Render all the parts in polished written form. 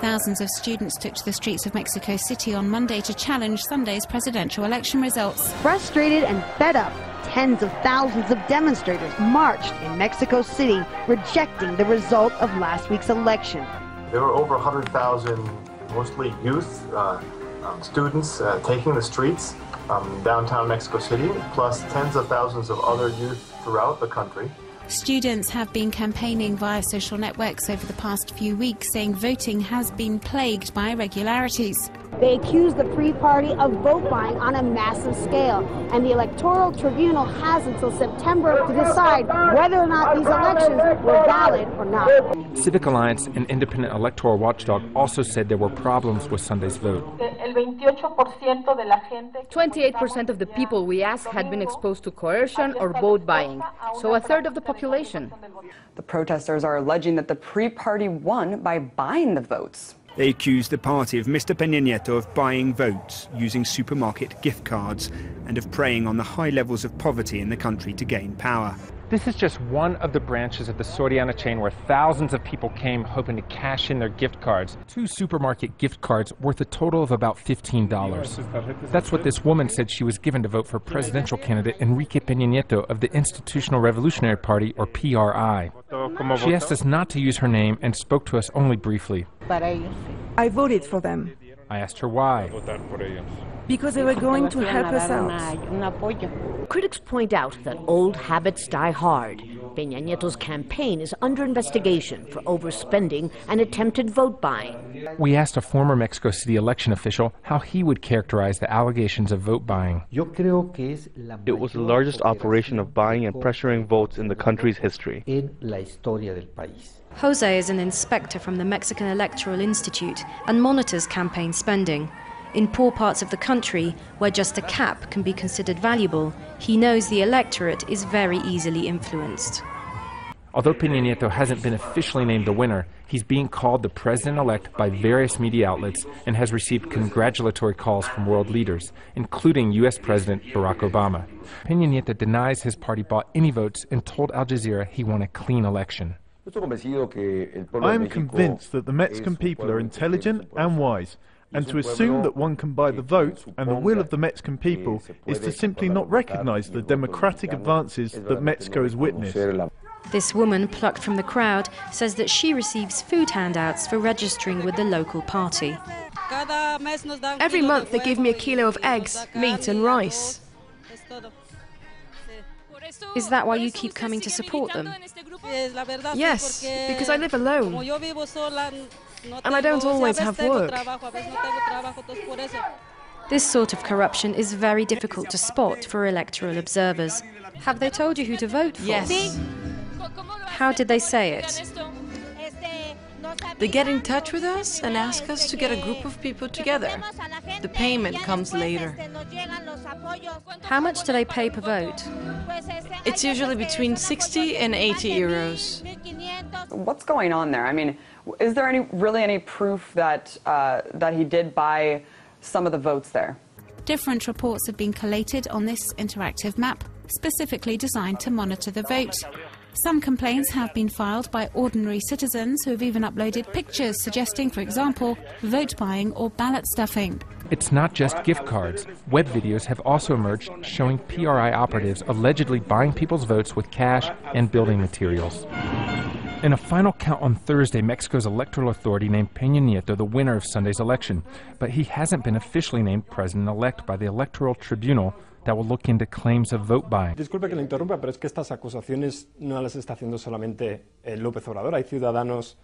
Thousands of students took to the streets of Mexico City on Monday to challenge Sunday's presidential election results. Frustrated and fed up, tens of thousands of demonstrators marched in Mexico City, rejecting the result of last week's election. There were over 100,000, mostly youth, students taking the streets downtown Mexico City, plus tens of thousands of other youth throughout the country. Students have been campaigning via social networks over the past few weeks, saying voting has been plagued by irregularities. They accuse the pre-party of vote buying on a massive scale, and the Electoral Tribunal has until September to decide whether or not these elections were valid or not. Civic Alliance, an independent electoral watchdog, also said there were problems with Sunday's vote. 28% of the people we asked had been exposed to coercion or vote buying, so a third of the population. The protesters are alleging that the pre-party won by buying the votes. They accuse the party of Mr. Peña Nieto of buying votes using supermarket gift cards and of preying on the high levels of poverty in the country to gain power. This is just one of the branches of the Soriana chain where thousands of people came hoping to cash in their gift cards. 2 supermarket gift cards worth a total of about $15. That's what this woman said she was given to vote for presidential candidate Enrique Peña Nieto of the Institutional Revolutionary Party, or PRI. She asked us not to use her name and spoke to us only briefly. I voted for them. I asked her why. Because they were going to help us out. Critics point out that old habits die hard. Peña Nieto's campaign is under investigation for overspending and attempted vote buying. We asked a former Mexico City election official how he would characterize the allegations of vote buying. It was the largest operation of buying and pressuring votes in the country's history. Jose is an inspector from the Mexican Electoral Institute and monitors campaign spending. In poor parts of the country, where just a cap can be considered valuable, he knows the electorate is very easily influenced. Although Peña Nieto hasn't been officially named the winner, he's being called the president-elect by various media outlets and has received congratulatory calls from world leaders, including U.S. President Barack Obama. Peña Nieto denies his party bought any votes and told Al Jazeera he won a clean election. I am convinced that the Mexican people are intelligent and wise, and to assume that one can buy the vote and the will of the Mexican people is to simply not recognize the democratic advances that Mexico has witnessed. This woman, plucked from the crowd, says that she receives food handouts for registering with the local party. Every month they give me a kilo of eggs, meat and rice. Is that why you keep coming to support them? Yes, because I live alone. And I don't always have work. This sort of corruption is very difficult to spot for electoral observers. Have they told you who to vote for? Yes. How did they say it? They get in touch with us and ask us to get a group of people together. The payment comes later. How much do they pay per vote? It's usually between 60 and 80 euros. What's going on there? I mean, is there really any proof that that he did buy some of the votes there? Different reports have been collated on this interactive map, specifically designed to monitor the vote. Some complaints have been filed by ordinary citizens who have even uploaded pictures suggesting, for example, vote buying or ballot stuffing. It's not just gift cards. Web videos have also emerged showing PRI operatives allegedly buying people's votes with cash and building materials. In a final count on Thursday, Mexico's electoral authority named Peña Nieto the winner of Sunday's election, but he hasn't been officially named president-elect by the Electoral Tribunal that will look into claims of vote buying. Disculpe que le interrumpa, pero es que estas acusaciones no las está haciendo solamente López Obrador. Hay ciudadanos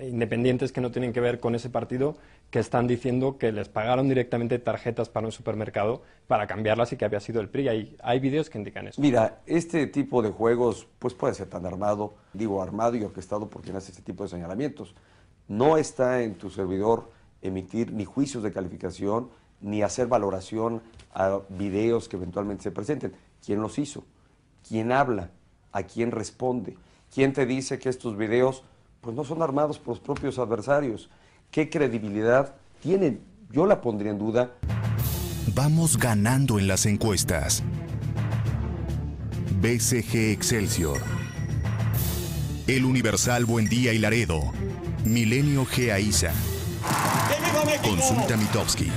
independientes que no tienen que ver con ese partido que están diciendo que les pagaron directamente tarjetas para un supermercado para cambiarlas y que había sido el PRI. Hay vídeos que indican eso. Mira, este tipo de juegos pues puede ser tan armado, digo armado y orquestado por quien hace este tipo de señalamientos. No está en tu servidor emitir ni juicios de calificación ni hacer valoración a videos que eventualmente se presenten. ¿Quién los hizo? ¿Quién habla? ¿A quién responde? ¿Quién te dice que estos videos pues no son armados por los propios adversarios? ¿Qué credibilidad tienen? Yo la pondría en duda. Vamos ganando en las encuestas. BCG Excelsior. El Universal Buendía y Laredo. Milenio G. Aiza. Consulta Mitofsky.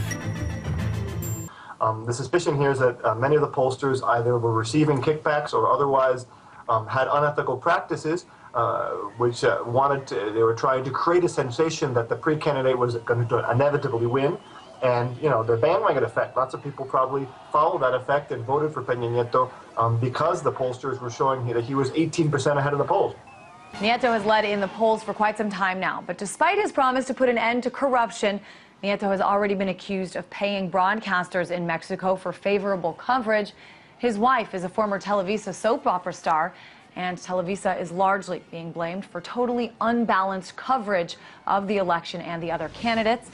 The suspicion here is that many of the pollsters either were receiving kickbacks or otherwise had unethical practices, which they were trying to create a sensation that the pre-candidate was going to inevitably win. And, you know, the bandwagon effect, lots of people probably followed that effect and voted for Peña Nieto because the pollsters were showing that he was 18% ahead of the polls. Nieto has led in the polls for quite some time now, but despite his promise to put an end to corruption, Nieto has already been accused of paying broadcasters in Mexico for favorable coverage. His wife is a former Televisa soap opera star, and Televisa is largely being blamed for totally unbalanced coverage of the election and the other candidates.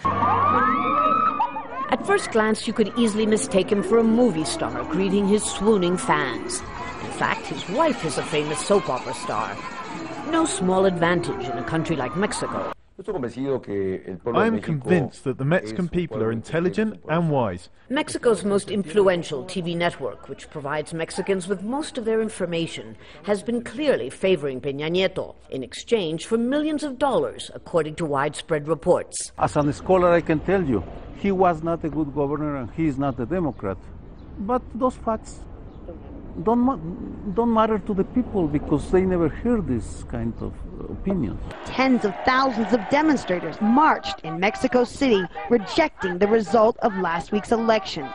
At first glance, you could easily mistake him for a movie star greeting his swooning fans. In fact, his wife is a famous soap opera star. No small advantage in a country like Mexico. I am convinced that the Mexican people are intelligent and wise. Mexico's most influential TV network, which provides Mexicans with most of their information, has been clearly favoring Peña Nieto in exchange for millions of dollars, according to widespread reports. As a scholar, I can tell you, he was not a good governor and he is not a Democrat. But those facts don't matter to the people because they never hear this kind of opinions. Tens of thousands of demonstrators marched in Mexico City, rejecting the result of last week's election.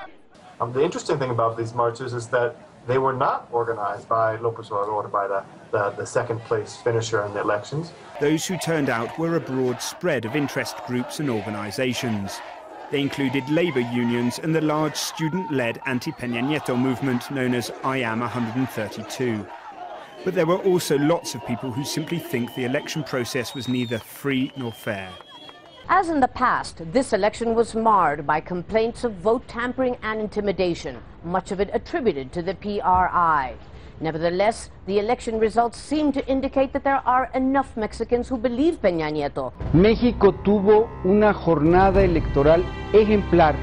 The interesting thing about these marches is that they were not organized by López Obrador, by the second place finisher in the elections. Those who turned out were a broad spread of interest groups and organizations. They included labor unions and the large student-led anti-Peña Nieto movement known as I Am 132. But there were also lots of people who simply think the election process was neither free nor fair. As in the past, this election was marred by complaints of vote tampering and intimidation, much of it attributed to the PRI. Nevertheless, the election results seem to indicate that there are enough Mexicans who believe Peña Nieto. México tuvo una jornada electoral ejemplar.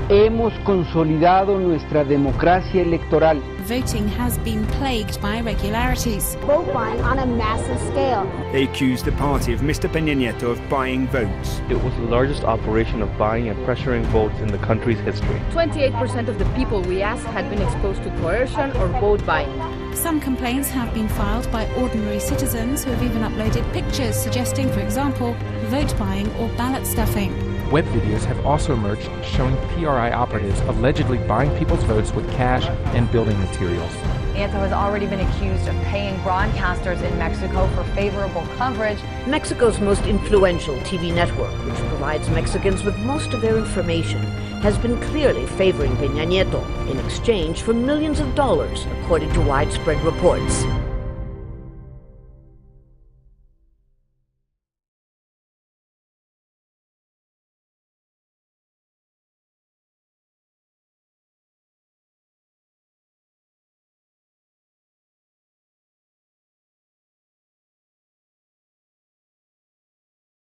Hemos consolidado nuestra democracia electoral. Voting has been plagued by irregularities. Vote buying on a massive scale. They accused the party of Mr. Peña Nieto of buying votes. It was the largest operation of buying and pressuring votes in the country's history. 28% of the people we asked had been exposed to coercion or vote buying. Some complaints have been filed by ordinary citizens who have even uploaded pictures suggesting, for example, vote buying or ballot stuffing. Web videos have also emerged showing PRI operatives allegedly buying people's votes with cash and building materials. Nieto has already been accused of paying broadcasters in Mexico for favorable coverage. Mexico's most influential TV network, which provides Mexicans with most of their information, has been clearly favoring Peña Nieto in exchange for millions of dollars, according to widespread reports.